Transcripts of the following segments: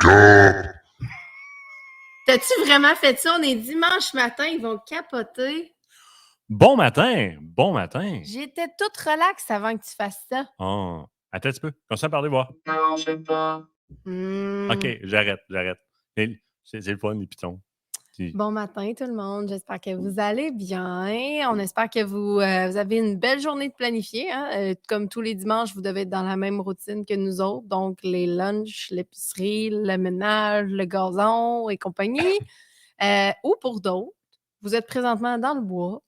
Cap! T'as-tu vraiment fait ça? On est dimanche matin, ils vont capoter. Bon matin! Bon matin! J'étais toute relax avant que tu fasses ça. Oh, attends un petit peu. Continue à parler, voir. Non, je sais pas. OK, j'arrête. C'est le fun, les pitons. Bon matin tout le monde, j'espère que vous allez bien. On espère que vous avez une belle journée de planifier. Hein? Comme tous les dimanches, vous devez être dans la même routine que nous autres. Donc, les lunchs, l'épicerie, le ménage, le gazon et compagnie. Ou pour d'autres, vous êtes présentement dans le bois.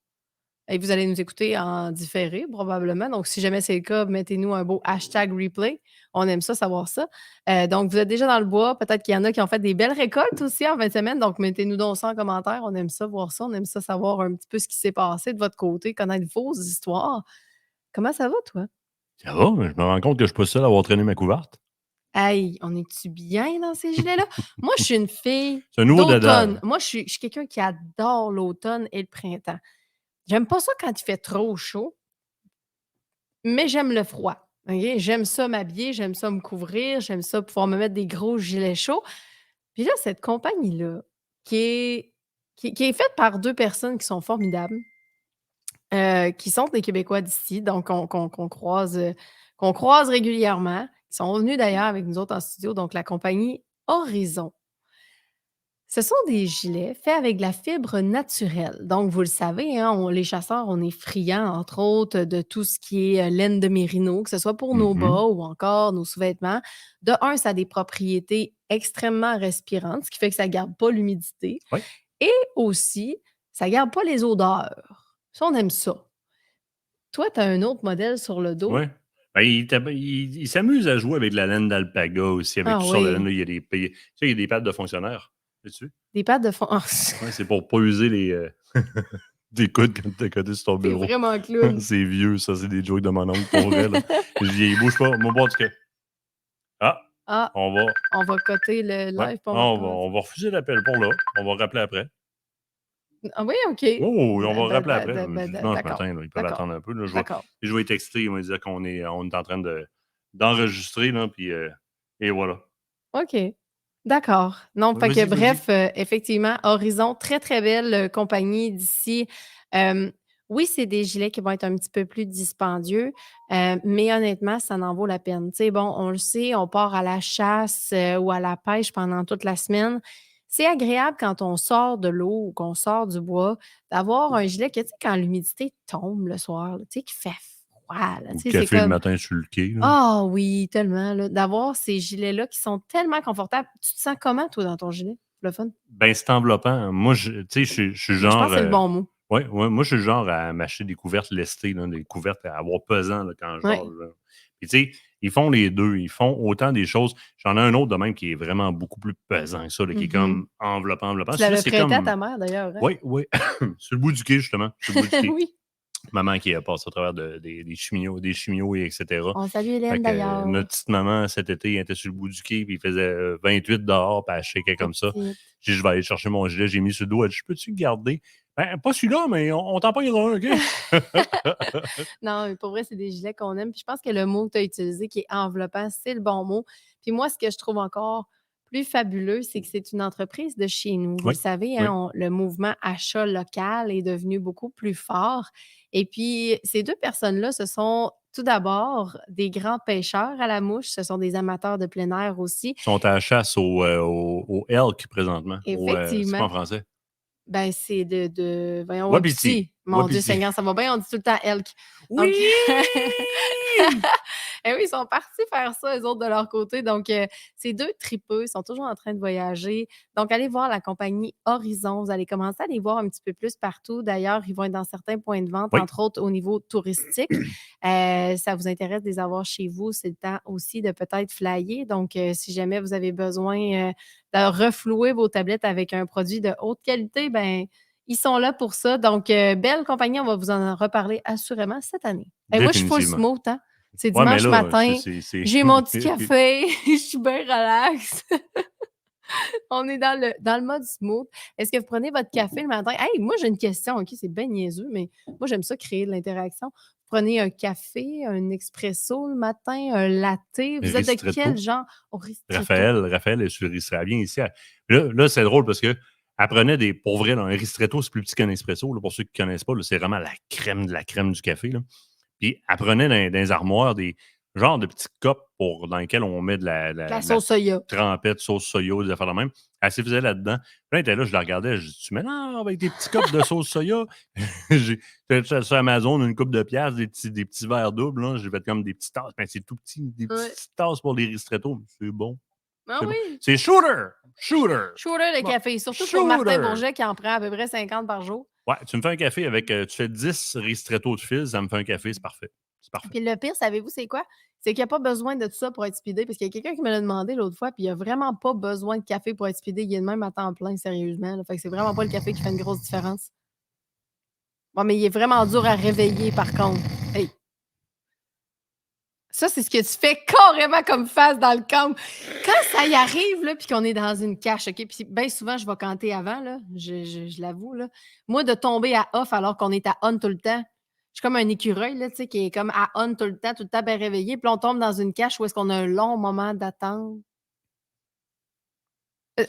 Et vous allez nous écouter en différé, probablement. Donc, si jamais c'est le cas, mettez-nous un beau hashtag replay. On aime ça, savoir ça. Donc, vous êtes déjà dans le bois. Peut-être qu'il y en a qui ont fait des belles récoltes aussi en fin de semaine. Donc, mettez-nous donc ça en commentaire. On aime ça, voir ça. On aime ça, savoir un petit peu ce qui s'est passé de votre côté, connaître vos histoires. Comment ça va, toi? Ça va, mais je me rends compte que je suis pas seul à avoir traîné ma couverte. Hey, on est-tu bien dans ces gilets-là? Moi, je suis une fille C'est un nouveau d'automne. dada. Moi, je suis quelqu'un qui adore l'automne et le printemps. J'aime pas ça quand il fait trop chaud. Mais j'aime le froid. OK? J'aime ça m'habiller, j'aime ça me couvrir, j'aime ça pouvoir me mettre des gros gilets chauds. Puis là, cette compagnie-là, qui est faite par 2 personnes qui sont formidables, qui sont des Québécois d'ici, donc qu'on croise régulièrement. Ils sont venus d'ailleurs avec nous autres en studio, donc la compagnie Horizon. Ce sont des gilets faits avec de la fibre naturelle. Donc, vous le savez, hein, les chasseurs, on est friands, entre autres, de tout ce qui est laine de mérino, que ce soit pour nos bas ou encore nos sous-vêtements. De un, ça a des propriétés extrêmement respirantes, ce qui fait que ça ne garde pas l'humidité. Oui. Et aussi, ça ne garde pas les odeurs. Ça, on aime ça. Toi, tu as un autre modèle sur le dos. Oui. Ben, il s'amuse à jouer avec de la laine d'alpaga aussi, avec Ah tout ça. oui. Il y a des, il y a des pattes de fonctionnaires. Sais-tu? Des pattes de fond. Ah, Ouais, c'est pour pas user les des coudes quand t'es côté sur ton t'es bureau. vraiment clown. C'est vieux, ça. C'est des jokes de mon oncle pour vrai. Là. Je dis, bouge pas. Moi, bon, en tout cas. Ah, On va coter le live. ouais, Puis on va refuser l'appel pour là. On va rappeler après. Ah oui, OK. Oh, oui, on va rappeler après. Dimanche D'accord. matin, là, ils peuvent D'accord. attendre un peu. Là. D'accord. Je vais texter, ils vont dire qu'on est en train d'enregistrer, là, puis et voilà. OK. D'accord. Non, fait que Vas-y, vas-y. bref, effectivement, Horizon, très, très belle compagnie d'ici. Oui, c'est des gilets qui vont être un petit peu plus dispendieux, mais honnêtement, ça en vaut la peine. Tu sais, bon, on le sait, on part à la chasse ou à la pêche pendant toute la semaine. C'est agréable quand on sort de l'eau ou qu'on sort du bois d'avoir un gilet que, tu sais, quand l'humidité tombe le soir, là, tu sais, qui fait froid, là, Ou tu sais, c'est café le comme... matin sur le quai. Là. Ah oui, tellement, là, d'avoir ces gilets-là qui sont tellement confortables. Tu te sens comment, toi, dans ton gilet? Le fun? Ben, c'est enveloppant. Moi, tu sais, je suis Je genre. pense que c'est le bon mot. Ouais, moi, je suis le genre à m'acheter des couvertes lestées, là, des couvertes à avoir pesant là, quand je Ouais. dors. Là. Puis, tu sais, ils font les deux. Ils font autant des choses. J'en ai un autre de même qui est vraiment beaucoup plus pesant que ça, là, qui est comme enveloppant. Tu Celui-là, l'avais c'est prêté à comme. ta mère, d'ailleurs, hein? Oui. Sur le bout du quai, justement. Sur le bout du quai. Oui. Maman qui a passé au travers des cheminots, et etc. On salue Fait Hélène, que, d'ailleurs. notre petite maman, cet été, elle était sur le bout du quai, puis il faisait 28 dehors, puis elle shakeait comme ça. Petite. J'ai dit, je vais aller chercher mon gilet, j'ai mis sur le dos. Elle dit, je peux-tu le garder? Ben, pas celui-là, mais on t'en payera un, OK? Non, mais pour vrai, c'est des gilets qu'on aime. Puis je pense que le mot que tu as utilisé, qui est enveloppant, c'est le bon mot. Puis moi, ce que je trouve encore plus fabuleux, c'est que c'est une entreprise de chez nous. Vous Oui, le savez, oui. hein, le mouvement achat local est devenu beaucoup plus fort. Et puis, ces 2 personnes-là, ce sont tout d'abord des grands pêcheurs à la mouche. Ce sont des amateurs de plein air aussi. Ils sont à la chasse au elk présentement. C'est pas Effectivement. en français. Ben, c'est voyons, Wapiti. wapiti. Mon Dieu Wapiti. Seigneur, ça va bien, on dit tout le temps elk. Donc, Oui! eh oui, ils sont partis faire ça, eux autres, de leur côté. Donc, ces 2 tripeux, ils sont toujours en train de voyager. Donc, allez voir la compagnie Horizon. Vous allez commencer à les voir un petit peu plus partout. D'ailleurs, ils vont être dans certains points de vente, Oui. entre autres au niveau touristique. Ça vous intéresse de les avoir chez vous, c'est le temps aussi de peut-être flyer. Donc, si jamais vous avez besoin de reflouer vos tablettes avec un produit de haute qualité, ben ils sont là pour ça. Donc, belle compagnie, on va vous en reparler assurément cette année. Et moi, je suis full Définitivement. smooth, hein? C'est Ouais, mais dimanche là, matin, c'est... j'ai mon petit café, je suis bien relax. On est dans le mode smooth. Est-ce que vous prenez votre café le matin? Hey, moi, j'ai une question, OK? C'est bien niaiseux, mais moi, j'aime ça créer de l'interaction. Vous prenez un café, un expresso le matin, un latte? Vous êtes de quel Ristretto. genre? Au ristretto. Raphaël est sur le ristretto. Elle vient ici. Là, c'est drôle parce que elle prenait des. Pour vrai, là, un ristretto, c'est plus petit qu'un espresso. Là, pour ceux qui ne connaissent pas, là, c'est vraiment la crème de la crème du café. Là. Puis elle prenait dans les armoires des genres de petits cups dans lesquels on met de La sauce soya. trempette, sauce soya, des affaires de même. Elle se faisait là-dedans. Puis là, elle était là, je la regardais. Je dis, tu mélanges avec des petits cups de sauce soya. J'ai sur Amazon une coupe de pièces, des petits verres doubles. Là. J'ai fait comme des petites tasses. Ben, c'est tout petit, des petites tasses pour les ristrettos. C'est bon. Ah C'est bon. oui. C'est shooter De Bon, café. Surtout pour Martin shooter. Bourget qui en prend à peu près 50 par jour. Ouais, tu me fais un café avec. Tu fais 10 ristrettos de fil, ça me fait un café, c'est parfait. C'est parfait. Puis le pire, savez-vous, c'est quoi? C'est qu'il n'y a pas besoin de tout ça pour être speedé. Parce qu'il y a quelqu'un qui me l'a demandé l'autre fois, puis il n'y a vraiment pas besoin de café pour être speedé. Il est de même à temps plein, sérieusement. Là. Fait que c'est vraiment pas le café qui fait une grosse différence. Bon, mais il est vraiment dur à réveiller, par contre. Hey. Ça, c'est ce que tu fais carrément comme face dans le camp. Quand ça y arrive, là, puis qu'on est dans une cache, OK? Puis bien souvent, je vais canter avant, là. Je l'avoue, là. Moi, de tomber à off alors qu'on est à on tout le temps, je suis comme un écureuil, là, tu sais, qui est comme à on tout le temps bien réveillé. Puis on tombe dans une cache où est-ce qu'on a un long moment d'attente.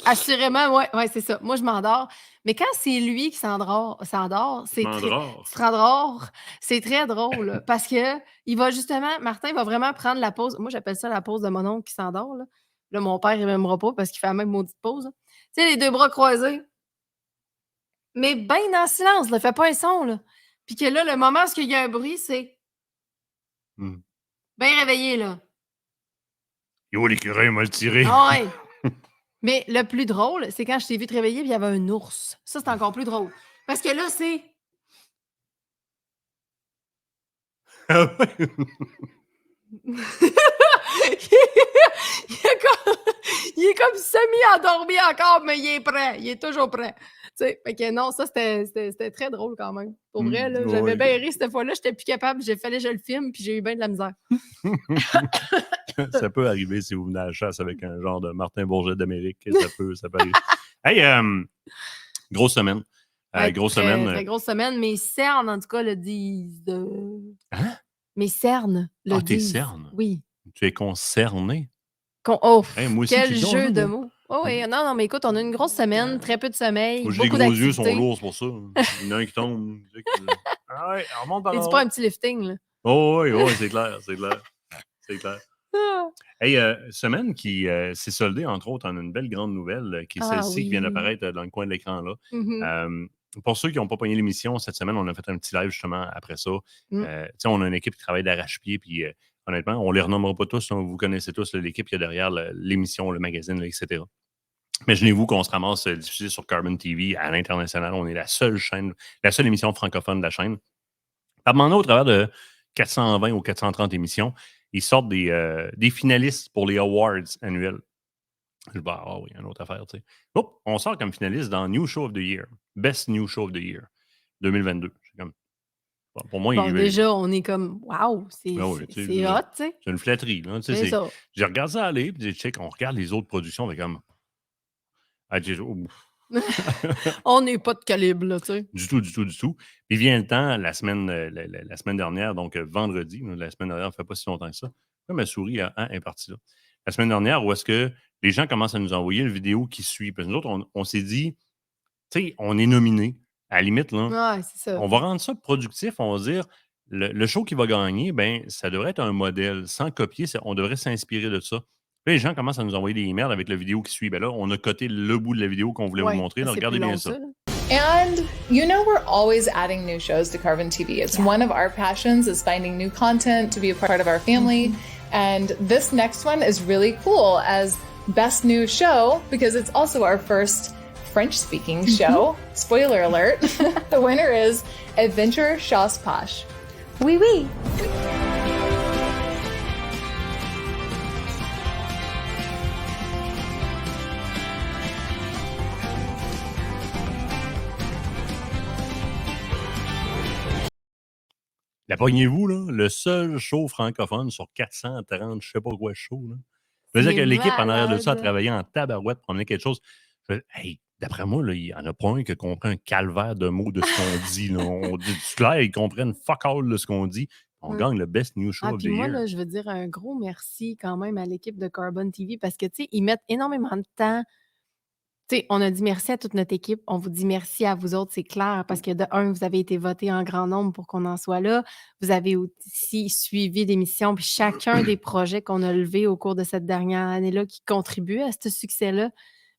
Assurément, ouais, c'est ça. Moi, je m'endors. Mais quand c'est lui qui s'endort, c'est très drôle là, parce que il va justement, Martin va vraiment prendre la pause. Moi, j'appelle ça la pause de mon oncle qui s'endort. Là, mon père, il m'aimera pas parce qu'il fait la même maudite pause. Là. Tu sais, les deux bras croisés. Mais bien en silence, ne fait pas un son. Là. Puis que là, le moment où il y a un bruit, c'est bien réveillé. Là. Yo, l'écureuil m'a le tiré. Ah ouais. Mais le plus drôle, c'est quand je t'ai vu te réveiller et il y avait un ours. Ça, c'est encore plus drôle. Parce que là, c'est... Ah ouais? il est comme semi-endormi encore, mais il est prêt. Il est toujours prêt. Tu sais, fait que non, ça, c'était très drôle quand même. Pour vrai, là, j'avais bien ri cette fois-là. J'étais plus capable. Fallait que je le filme, puis j'ai eu bien de la misère. Ça peut arriver si vous venez à la chasse avec un genre de Martin Bourget d'Amérique. Ça peut arriver. Hey, grosse semaine. Grosse semaine. Très grosse semaine. Mes cernes, en tout cas, le disent. Hein? Mes cernes le disent. Tes cernes? Oui. Tu es concerné? Oh, hey, moi aussi, quel jeu de mots. Oh oui, non, mais écoute, on a une grosse semaine, très peu de sommeil, moi, beaucoup les gros d'activités. yeux sont lourds, c'est pour ça. Il y en a un qui tombe. Ah ouais, on remonte par là. C'est pas un petit lifting, là. Oh oui, c'est clair. C'est clair. Hey, semaine qui s'est soldée, entre autres, en une belle grande nouvelle qui est celle-ci qui vient d'apparaître dans le coin de l'écran là. Pour ceux qui n'ont pas pogné l'émission, cette semaine, on a fait un petit live justement après ça. On a une équipe qui travaille d'arrache-pied, puis honnêtement, on ne les renommera pas tous. Vous connaissez tous l'équipe qui est derrière l'émission, le magazine, etc. Imaginez-vous qu'on se ramasse diffusé sur Carbon TV à l'international. On est la seule émission francophone de la chaîne. À un moment donné, au travers de 420 ou 430 émissions, ils sortent des finalistes pour les awards annuels. Je dis, ah oui, une autre affaire, tu sais. On sort comme finaliste dans New Show of the Year. Best New Show of the Year 2022. Comme, pour moi, déjà, on est comme, wow, c'est hot, tu sais. C'est une flatterie. Là, c'est ça. Je regarde ça aller, puis on regarde les autres productions avec comme... on n'est pas de calibre, là, tu sais. Du tout. Puis vient le temps, la semaine dernière, donc vendredi, la semaine dernière, ça ne fait pas si longtemps que ça. Comme ma souris est partie là. La semaine dernière, où est-ce que les gens commencent à nous envoyer une vidéo qui suit. Parce que nous autres, on s'est dit, tu sais, on est nominé. À la limite, là, on va rendre ça productif. On va dire, le show qui va gagner, ben, ça devrait être un modèle. Sans copier, on devrait s'inspirer de ça. Puis les gens commencent à nous envoyer des emails avec la vidéo qui suit. Ben là, on a coté le bout de la vidéo qu'on voulait vous montrer. Là, regardez bien ça. And you know, we're always adding new shows to Carbon TV. It's one of our passions is finding new content to be a part of our family. And this next one is really cool as Best New Show because it's also our first French-speaking show. Spoiler alert. The winner is Adventure Chasse Posh. Oui, oui. La pognez-vous, là, le seul show francophone sur 430, je sais pas quoi, show, là. Je veux dire que l'équipe en arrière de ça a travaillé en tabarouette pour amener quelque chose. Hey, d'après moi, là, il n'y en a pas un qui a compris un calvaire de mots de ce qu'on dit. Là. On dit clair, ils comprennent fuck all de ce qu'on dit. On gagne le Best New Show of the Puis moi, Year. là, je veux dire un gros merci quand même à l'équipe de Carbon TV parce que, tu sais, ils mettent énormément de temps. Tu sais, on a dit merci à toute notre équipe. On vous dit merci à vous autres, c'est clair, parce que de un, vous avez été votés en grand nombre pour qu'on en soit là. Vous avez aussi suivi l'émission, puis chacun des projets qu'on a levés au cours de cette dernière année-là qui contribuent à ce succès-là.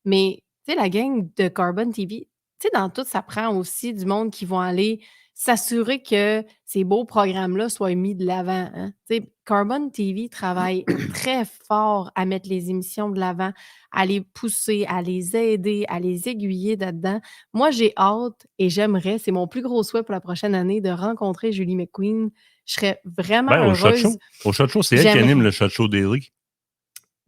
Mais, tu sais, la gang de Carbon TV, tu sais, dans tout, ça prend aussi du monde qui vont aller s'assurer que ces beaux programmes-là soient mis de l'avant. Hein? Tu sais, Carbon TV travaille très fort à mettre les émissions de l'avant, à les pousser, à les aider, à les aiguiller là-dedans. Moi, j'ai hâte et j'aimerais, c'est mon plus gros souhait pour la prochaine année, de rencontrer Julie McQueen. Je serais vraiment Ben, au Shot heureuse. Show. Au Shot Show, c'est elle qui anime le Shot Show Daily.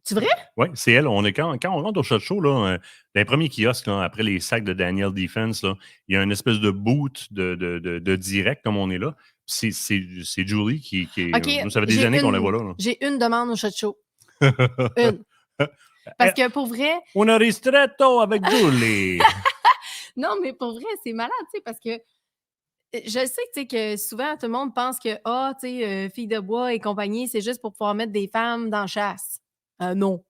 C'est vrai? Oui, c'est elle. Quand on rentre au Shot Show, là, les premiers kiosques, là, après les sacs de Daniel Defense, là, il y a une espèce de boot de direct comme on est là. C'est Julie qui est. OK, Nous, ça fait des années qu'on la voit là. J'ai une demande au Shot Show. Une. Parce que pour vrai. On a ristretto avec Julie. Non, mais pour vrai, c'est malade, tu sais, parce que je sais, tu sais, que souvent, tout le monde pense que, tu sais, Filles de bois et compagnie, c'est juste pour pouvoir mettre des femmes dans la chasse. Non.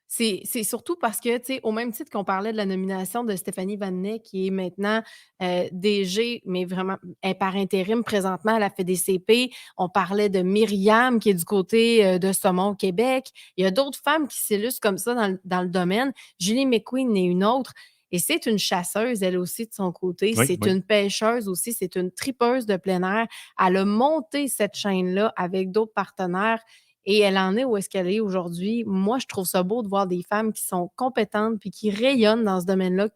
C'est surtout parce que, tu sais, au même titre qu'on parlait de la nomination de Stéphanie Vanet, qui est maintenant DG, mais vraiment elle est par intérim présentement à la FEDCP. On parlait de Myriam, qui est du côté de Saumon, Québec. Il y a d'autres femmes qui s'illustrent comme ça dans le domaine. Julie McQueen est une autre. Et c'est une chasseuse, elle aussi, de son côté. Oui, c'est oui. une pêcheuse aussi. C'est une tripeuse de plein air. Elle a monté cette chaîne-là avec d'autres partenaires. Et elle en est où est-ce qu'elle est aujourd'hui. Moi, je trouve ça beau de voir des femmes qui sont compétentes puis qui rayonnent dans ce domaine-là,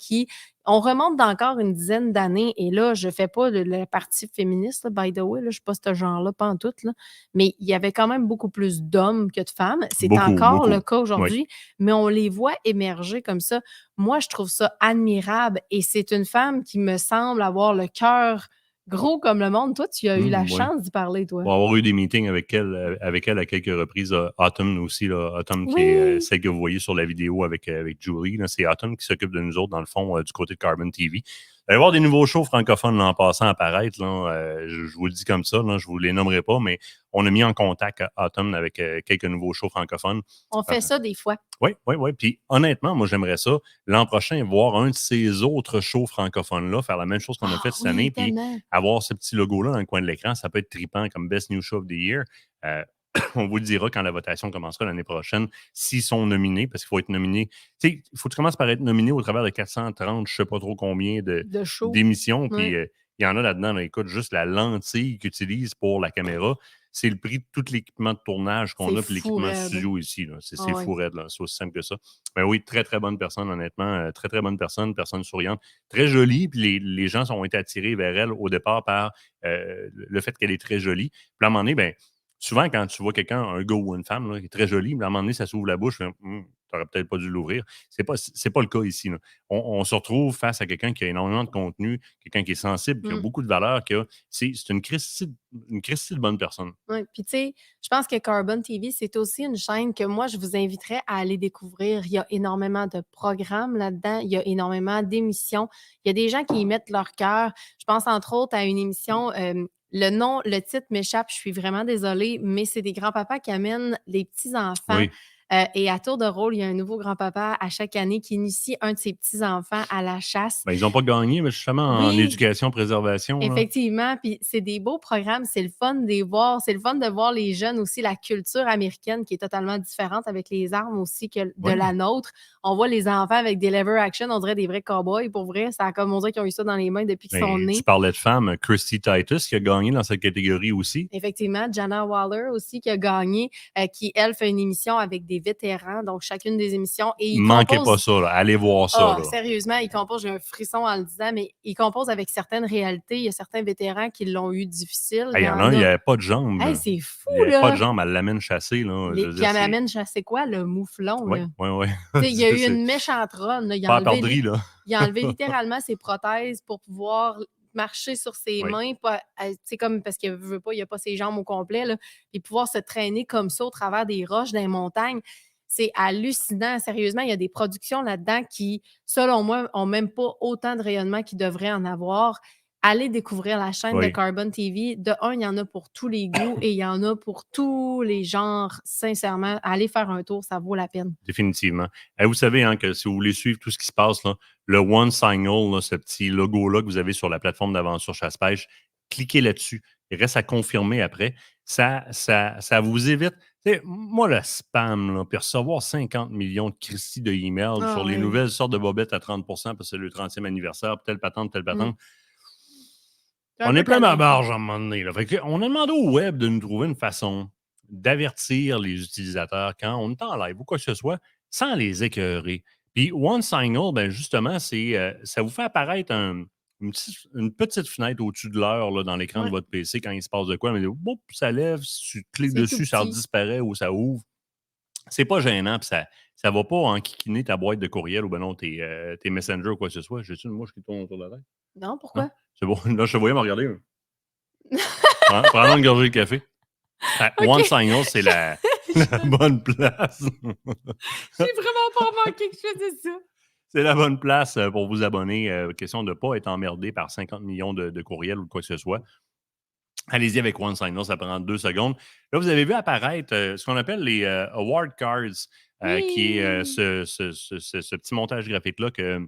on remonte d'encore une dizaine d'années. Et là, je ne fais pas de la partie féministe, là, by the way. Là, je ne suis pas ce genre-là, pas en tout. Là. Mais il y avait quand même beaucoup plus d'hommes que de femmes. C'est encore le cas aujourd'hui. Oui. Mais on les voit émerger comme ça. Moi, je trouve ça admirable. Et c'est une femme qui me semble avoir le cœur gros comme le monde. Toi, tu as eu la chance d'y parler, toi. Pour avoir eu des meetings avec elle à quelques reprises. Autumn aussi, là, Autumn qui est celle que vous voyez sur la vidéo avec Julie. Là, c'est Autumn qui s'occupe de nous autres, dans le fond, du côté de Carbon TV. Il va y avoir des nouveaux shows francophones l'an passant apparaître. Là, je vous le dis comme ça, là, je ne vous les nommerai pas, mais on a mis en contact Autumn avec quelques nouveaux shows francophones. On fait ça des fois. Oui. Puis honnêtement, moi, j'aimerais ça, l'an prochain, voir un de ces autres shows francophones-là, faire la même chose qu'on a fait cette année, puis avoir ce petit logo-là dans le coin de l'écran. Ça peut être trippant comme Best New Show of the Year. On vous le dira quand la votation commencera l'année prochaine, s'ils sont nominés, parce qu'il faut être nominé. Tu sais, il faut que tu commences par être nominé au travers de 430, je ne sais pas trop combien d'émissions. Puis il y en a là-dedans, là, écoute, juste la lentille qu'ils utilisent pour la caméra, c'est le prix de tout l'équipement de tournage qu'on a, puis l'équipement de studio ici. C'est fou raide, là. C'est aussi simple que ça. Mais oui, très, très bonne personne, honnêtement. Très, très bonne personne souriante. Très jolie, puis les gens ont été attirés vers elle au départ par le fait qu'elle est très jolie. Puis à un moment donné, ben, souvent, quand tu vois quelqu'un, un gars ou une femme, là, qui est très jolie, mais à un moment donné, ça s'ouvre la bouche, tu n'aurais peut-être pas dû l'ouvrir. C'est pas le cas ici. Là. On se retrouve face à quelqu'un qui a énormément de contenu, quelqu'un qui est sensible, qui a beaucoup de valeur, c'est une Christie de bonne personne. Oui, puis tu sais, je pense que Carbon TV, c'est aussi une chaîne que moi, je vous inviterais à aller découvrir. Il y a énormément de programmes là-dedans, il y a énormément d'émissions. Il y a des gens qui y mettent leur cœur. Je pense entre autres à une émission... le titre m'échappe, je suis vraiment désolée, mais c'est des grands-papas qui amènent les petits-enfants. Oui. Et à tour de rôle, il y a un nouveau grand-papa à chaque année qui initie un de ses petits-enfants à la chasse. Ben, ils n'ont pas gagné, mais justement en éducation, préservation. Effectivement, puis c'est des beaux programmes, c'est le fun de les voir, c'est le fun de voir les jeunes aussi, la culture américaine qui est totalement différente avec les armes aussi que de la nôtre. On voit les enfants avec des lever action, on dirait des vrais cowboys, pour vrai, ça a comme on dirait qu'ils ont eu ça dans les mains depuis qu'ils sont nés. Tu parlais de femmes, Christy Titus qui a gagné dans cette catégorie aussi. Effectivement, Jana Waller aussi qui a gagné, qui elle fait une émission avec des vétérans, donc chacune des émissions. Et manquez pas ça, là. Allez voir ça. Là. Sérieusement, il compose, j'ai un frisson en le disant, mais il compose avec certaines réalités. Il y a certains vétérans qui l'ont eu difficile. Il y en a un, il n'y avait pas de jambes. C'est fou, il n'y avait pas de jambes, elle l'amène chasser. Là. Puis elle l'amène chasser quoi? Le mouflon. Oui. Il y a eu une méchante run. Là. Il a enlevé littéralement ses prothèses pour pouvoir marcher sur ses mains, comme parce qu'il veut pas, il n'a pas ses jambes au complet, là, et pouvoir se traîner comme ça au travers des roches, dans les montagnes. C'est hallucinant. Sérieusement, il y a des productions là-dedans qui, selon moi, n'ont même pas autant de rayonnement qu'ils devraient en avoir. allez découvrir la chaîne de Oui. Carbone TV. De un, il y en a pour tous les goûts et il y en a pour tous les genres. Sincèrement, allez faire un tour, ça vaut la peine. Définitivement. Vous savez hein, que si vous voulez suivre tout ce qui se passe, là, le One Signal, là, ce petit logo-là que vous avez sur la plateforme d'aventure chasse-pêche, cliquez là-dessus. Il reste à confirmer après. Ça vous évite. Moi, le spam, là, puis recevoir 50 millions de Christie de emails sur les nouvelles sortes de bobettes à 30 parce que c'est le 30e anniversaire, telle patente. On est plein ma barge à un moment donné. Là. Fait que on a demandé au web de nous trouver une façon d'avertir les utilisateurs quand on est en live ou quoi que ce soit, sans les écœurer. Puis One Signal, ben justement, ça vous fait apparaître une petite fenêtre au-dessus de l'heure dans l'écran de votre PC quand il se passe de quoi. Mais ça lève, si tu cliques dessus, ça disparaît ou ça ouvre. C'est pas gênant, puis ça ne va pas enquiquiner ta boîte de courriel ou ben non, tes messengers ou quoi que ce soit. J'ai-tu une mouche qui tourne autour de la tête? Non, pourquoi? Non? C'est bon. Là, je te voyais me regarder. Prends une gorgée de café. Okay. One Signal, c'est la bonne place. J'ai vraiment pas remarqué que je faisais ça. C'est la bonne place pour vous abonner. Question de ne pas être emmerdé par 50 millions de courriels ou quoi que ce soit. Allez-y avec One Signal, ça prend 2 secondes. Là, vous avez vu apparaître ce qu'on appelle les Award Cards, qui est ce petit montage graphique-là que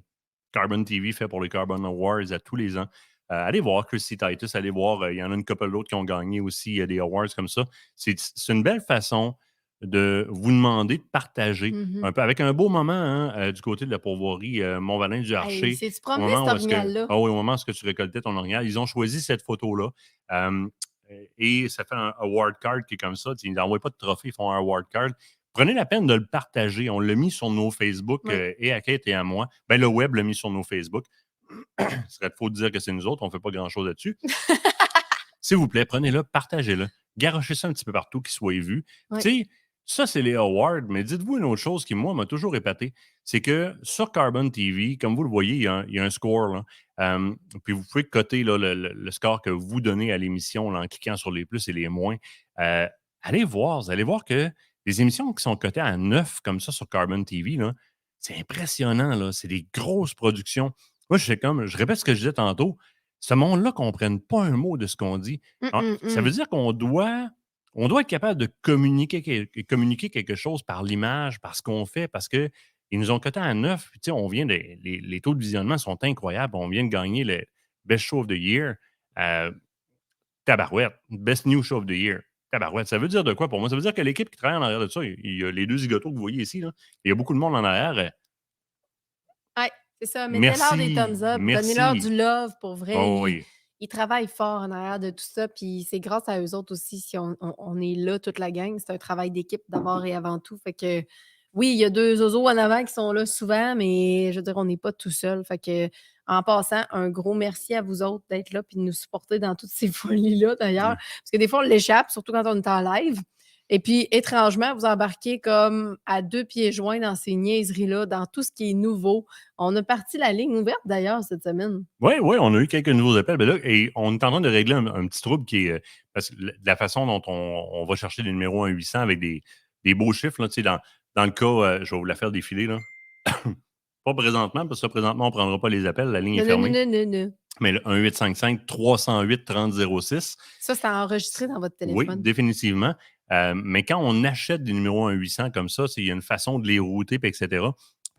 Carbone TV fait pour les Carbone Awards à tous les ans. Allez voir Chrissy Titus, allez voir, il y en a une couple d'autres qui ont gagné aussi des awards comme ça. C'est une belle façon de vous demander de partager un peu, avec un beau moment hein, du côté de la pourvoirie Mont-Valin du Archer. Hey, c'est-tu promené cet orignal-là? Au moment où tu récoltais ton orignal, ils ont choisi cette photo-là. Et ça fait un award card qui est comme ça. Ils n'envoient pas de trophée, ils font un award card. Prenez la peine de le partager. On l'a mis sur nos Facebook et à Kate et à moi. Ben, le web l'a mis sur nos Facebook. Ce serait faux de dire que c'est nous autres. On ne fait pas grand-chose là-dessus. S'il vous plaît, prenez-le, partagez-le. Garochez ça un petit peu partout, qu'il soit vu. Tu sais, ça, c'est les awards. Mais dites-vous une autre chose qui, moi, m'a toujours épaté. C'est que sur Carbone TV, comme vous le voyez, il y a un score. Là. Puis vous pouvez coter là, le score que vous donnez à l'émission là, en cliquant sur les plus et les moins. Allez voir. Vous allez voir que les émissions qui sont cotées à 9 comme ça sur Carbone TV, là, c'est impressionnant. Là. C'est des grosses productions. Moi, je répète ce que je disais tantôt. Ce monde-là ne comprenne pas un mot de ce qu'on dit. Ça veut dire qu'on doit être capable de communiquer quelque chose par l'image, par ce qu'on fait, parce qu'ils nous ont coté à 9. Puis, les taux de visionnement sont incroyables. On vient de gagner le Best Show of the Year. Tabarouette. Best New Show of the Year. Tabarouette. Ça veut dire de quoi pour moi? Ça veut dire que l'équipe qui travaille en arrière de ça, il y a les 2 zigotos que vous voyez ici. Là, il y a beaucoup de monde en arrière. C'est ça, mettez-leur des thumbs up, donnez-leur du love pour vrai. Ils travaillent fort en arrière de tout ça, puis c'est grâce à eux autres aussi si on est là, toute la gang. C'est un travail d'équipe d'abord et avant tout. Fait que oui, il y a 2 oiseaux en avant qui sont là souvent, mais je veux dire, on n'est pas tout seul. Fait que en passant, un gros merci à vous autres d'être là puis de nous supporter dans toutes ces folies-là d'ailleurs. Parce que des fois, on l'échappe, surtout quand on est en live. Et puis, étrangement, vous embarquez comme à 2 pieds joints dans ces niaiseries-là, dans tout ce qui est nouveau. On a parti la ligne ouverte, d'ailleurs, cette semaine. Oui, on a eu quelques nouveaux appels. Ben là, et on est en train de régler un petit trouble qui est parce que la façon dont on va chercher les numéros 1-800 avec des beaux chiffres. Là, dans le cas, je vais vous la faire défiler. Là. Pas présentement, parce que présentement, on ne prendra pas les appels. La ligne est fermée. Non. Mais le 1-855-308-3006. Ça, c'est enregistré dans votre téléphone. Oui, définitivement. Mais quand on achète des numéros 1-800 comme ça, il y a une façon de les router, etc. Puis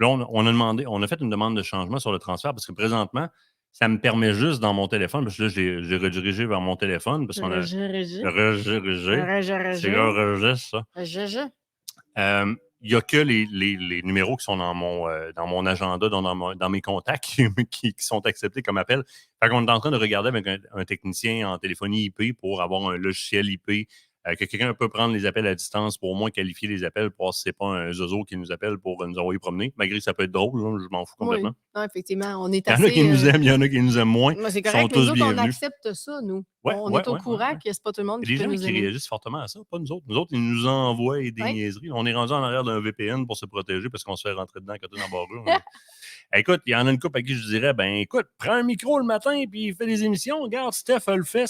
là, on a fait une demande de changement sur le transfert parce que présentement, ça me permet juste dans mon téléphone, parce que là, j'ai redirigé vers mon téléphone. Parce qu'on a redirigé. C'est enregistre, ça. Il n'y a que les numéros qui sont dans mon agenda, dans mes contacts qui sont acceptés comme appel. Fait qu'on est en train de regarder avec un technicien en téléphonie IP pour avoir un logiciel IP que quelqu'un peut prendre les appels à distance pour au moins qualifier les appels pour voir si ce n'est pas un zozo qui nous appelle pour nous envoyer promener. Malgré que ça peut être drôle, là, je m'en fous complètement. Oui, non, effectivement. On est il y en a qui nous aiment, il y en a qui nous aiment moins. C'est correct, mais nous autres, on accepte ça, nous. On est au courant que c'est pas tout le monde qui peut nous aimer. Les gens qui réagissent fortement à ça, pas nous autres. Nous autres, ils nous envoient des niaiseries. On est rendu en arrière d'un VPN pour se protéger parce qu'on se fait rentrer dedans quand on est dans le barreau. Écoute, il y en a une couple à qui je dirais, écoute, prends un micro le matin puis fais des émissions. Regarde, Steph le fait,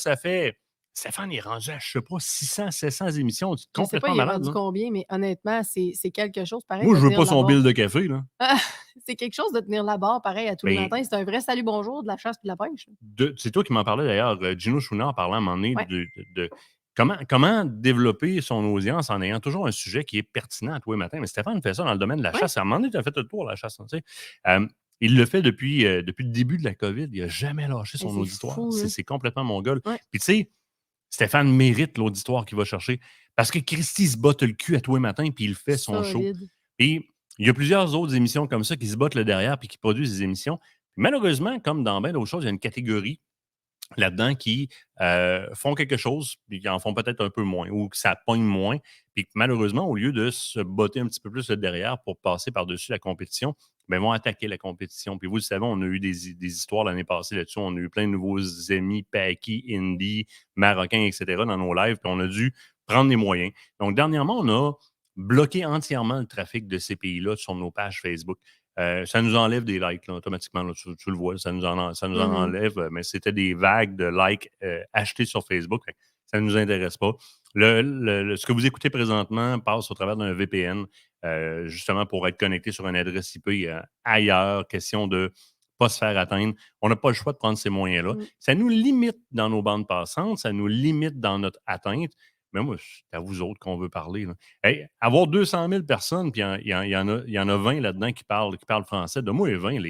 Stéphane est rendu à, je sais pas, 600, 700 émissions. Je ne sais pas, il est rendu combien, mais honnêtement, c'est quelque chose pareil. Moi, je veux pas son bill de café, là. c'est quelque chose de tenir la barre pareil à tous les matins. C'est un vrai salut bonjour de la chasse et de la pêche. C'est toi qui m'en parlais d'ailleurs. Gino Chouinard parlait à un moment donné de comment développer son audience en ayant toujours un sujet qui est pertinent à tous les matins. Mais Stéphane fait ça dans le domaine de la chasse. À un moment donné, tu as fait le tour de la chasse. Tu sais. Il le fait depuis le début de la COVID. Il n'a jamais lâché son auditoire. C'est complètement mongol. Ouais. Puis tu sais, Stéphane mérite l'auditoire qu'il va chercher parce que Christy se botte le cul à tous les matins puis il fait son show. Puis il y a plusieurs autres émissions comme ça qui se bottent le derrière puis qui produisent des émissions. Puis malheureusement, comme dans bien d'autres choses, il y a une catégorie là-dedans qui font quelque chose puis qui en font peut-être un peu moins ou que ça pogne moins. Puis malheureusement, au lieu de se botter un petit peu plus le derrière pour passer par-dessus la compétition, ben, vont attaquer la compétition. Puis vous le savez, on a eu des histoires l'année passée là-dessus. On a eu plein de nouveaux amis, Paki, Indie, Marocains, etc. dans nos lives. Puis on a dû prendre les moyens. Donc, dernièrement, on a bloqué entièrement le trafic de ces pays-là sur nos pages Facebook. Ça nous enlève des likes là, automatiquement. Là, tu le vois, ça nous en enlève. Mais c'était des vagues de likes achetés sur Facebook. Ça ne nous intéresse pas. Ce que vous écoutez présentement passe au travers d'un VPN, justement pour être connecté sur une adresse IP ailleurs, question de ne pas se faire atteindre. On n'a pas le choix de prendre ces moyens-là. Ça nous limite dans nos bandes passantes, ça nous limite dans notre atteinte. Mais moi, c'est à vous autres qu'on veut parler. Hey, avoir 200 000 personnes, puis il y en a 20 là-dedans qui parlent français. De moi, les 20,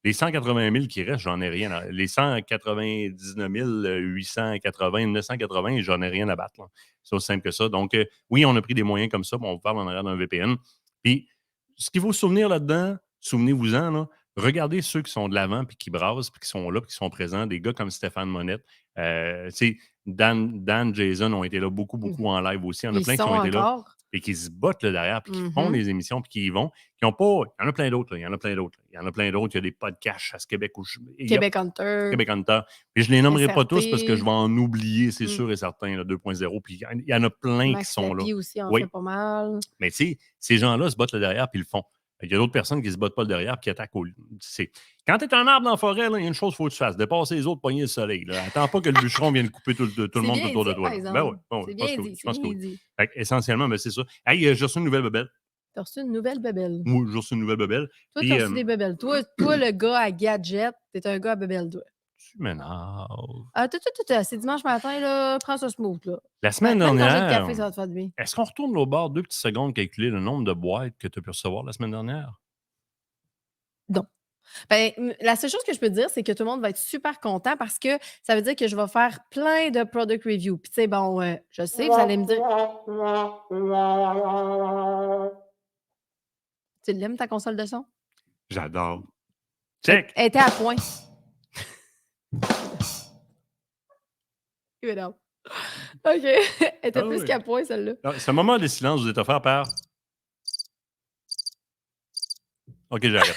les 180 000 qui restent, j'en ai rien. Les 199 880, 980, j'en ai rien à battre. C'est aussi simple que ça. Donc, oui, on a pris des moyens comme ça, mais on parle en arrière d'un VPN. Puis, ce qu'il faut se souvenir là-dedans, souvenez-vous-en, là, regardez ceux qui sont de l'avant, puis qui brassent, puis qui sont là, puis qui sont présents. Des gars comme Stéphane Monette. Dan, Jason ont été là beaucoup en live aussi. Il y en a plein qui ont été là et qui se bottent là derrière, puis qui font les émissions, puis qui y vont. Qui ont pas... Il y en a plein d'autres. Il y en a plein d'autres. Il y a des podcasts à ce Québec. Québec Hunter. Et je ne les nommerai pas tous parce que je vais en oublier, c'est sûr et certain, là, 2.0. Puis il y en a plein qui sont là. Aussi en fait pas mal. Mais tu sais, ces gens-là se bottent là derrière, puis ils le font. Il y a d'autres personnes qui ne se battent pas le derrière et qui attaquent au. Quand tu es un arbre dans la forêt, il y a une chose qu'il faut que tu fasses. Dépasser les autres, pogner le soleil. Là. Attends pas que le bûcheron vienne couper tout le monde autour de toi. C'est bien dit. Je pense que oui. Essentiellement, c'est ça. Hey, j'ai reçu une nouvelle bebelle. T'as reçu une nouvelle bebelle? Moi, j'ai reçu une nouvelle bebelle. Toi, t'as reçu des bebelles. Toi, le gars à gadget, t'es un gars à bebelle, toi. Tu m'énerves. C'est dimanche matin, là. Prends ça smooth, là. La semaine dernière, de café, ça va te faire du bien. Est-ce qu'on retourne au bar 2 petites secondes calculer le nombre de boîtes que tu as pu recevoir la semaine dernière? Non. Ben, la seule chose que je peux te dire, c'est que tout le monde va être super content parce que ça veut dire que je vais faire plein de product reviews. Puis, tu sais, bon, je sais, vous allez me dire. Tu l'aimes, ta console de son? J'adore. Check! Elle était à point. OK. Elle était plus qu'à point, celle-là. Ce moment de silence vous est offert par... OK, j'arrête.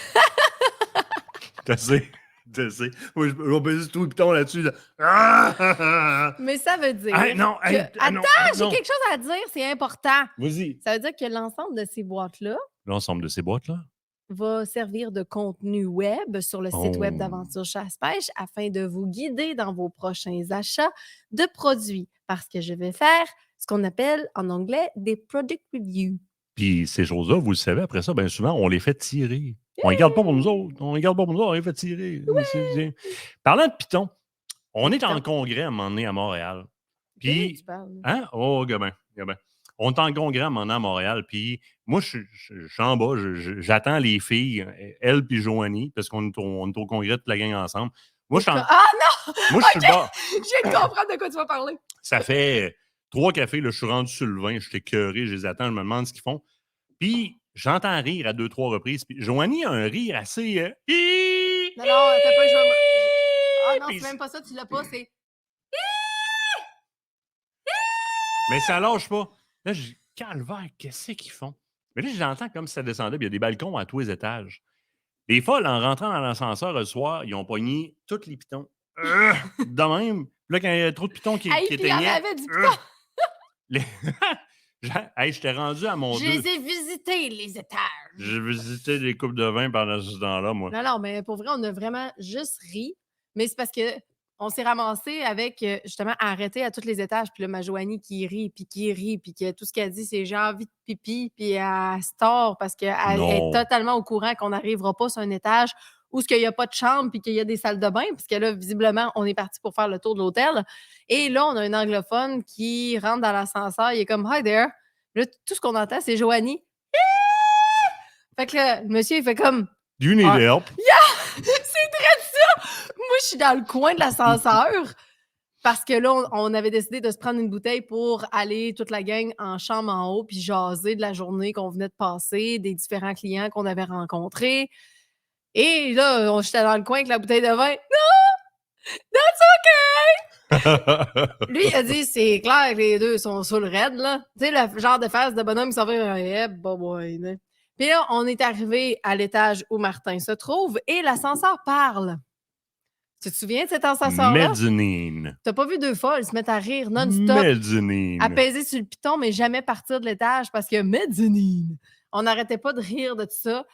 T'as assez. Moi, je vais baisser tout le piton là-dessus. Là. Mais ça veut dire... non, j'ai quelque chose à dire, c'est important. Vas-y. Ça veut dire que l'ensemble de ces boîtes-là... va servir de contenu web sur le site web d'Aventure Chasse-Pêche afin de vous guider dans vos prochains achats de produits. Parce que je vais faire ce qu'on appelle en anglais des product reviews. Puis ces choses-là, vous le savez, après ça, bien souvent, on les fait tirer. On ne les garde pas pour nous autres. On les fait tirer. Ouais. Parlant de Python, on est en congrès à un moment donné à Montréal. Puis, hein? Oh, gamin. On est en congrès à un moment donné à Montréal. Puis, moi, je suis en bas. J'attends les filles, elle puis Joanie, parce qu'on est au congrès toute la gang ensemble. Moi, je suis Ah non! Moi, je suis bas. Je viens de comprendre de quoi tu vas parler. Ça fait 3 cafés, là, je suis rendu sur le 20. Je suis écœuré, je les attends, je me demande ce qu'ils font. Puis, j'entends rire à 2-3 reprises. Puis, Joanie a un rire assez... Non, t'as pas joué. Ah non, c'est même pas ça, tu l'as pas, c'est... Mais ça lâche pas. Là, je dis, calvaire, qu'est-ce qu'ils font? Mais là, j'entends comme si ça descendait, puis il y a des balcons à tous les étages. Des fois, là, en rentrant dans l'ascenseur le soir, ils ont pogné tous les pitons. De même. Là, quand il y a trop de pitons qui éteignaient... il y en avait du piton! Hey, je t'ai rendu à mon Je les ai visités, les étages. J'ai visité des coupes de vin pendant ce temps-là, moi. Non, mais pour vrai, on a vraiment juste ri. Mais c'est parce que on s'est ramassé avec, justement, arrêté à tous les étages. Puis là, ma Joanie qui rit, puis que tout ce qu'elle dit, c'est « j'ai envie de pipi », puis elle se tord parce qu'elle est totalement au courant qu'on n'arrivera pas sur un étage où il n'y a pas de chambre puis qu'il y a des salles de bain, puisque là, visiblement, on est parti pour faire le tour de l'hôtel. Et là, on a un anglophone qui rentre dans l'ascenseur, il est comme « Hi there ». Là, tout ce qu'on entend, c'est Joanie. Fait que là, le monsieur, il fait comme « Do you need help? » Yeah! C'est très ça! Moi, je suis dans le coin de l'ascenseur parce que là, on avait décidé de se prendre une bouteille pour aller toute la gang en chambre en haut puis jaser de la journée qu'on venait de passer, des différents clients qu'on avait rencontrés. Et là, j'étais dans le coin avec la bouteille de vin. Non! That's okay! Lui, il a dit, c'est clair que les deux sont sous le raid, là. Tu sais, le genre de face de bonhomme qui s'en fait un yep, boy. Puis là, on est arrivé à l'étage où Martin se trouve et l'ascenseur parle. Tu te souviens de cet ascenseur-là? Mezzanine. T'as pas vu deux fois, ils se mettent à rire non-stop. Mezzanine. À peser sur le piton, mais jamais partir de l'étage parce que mezzanine. On n'arrêtait pas de rire de tout ça.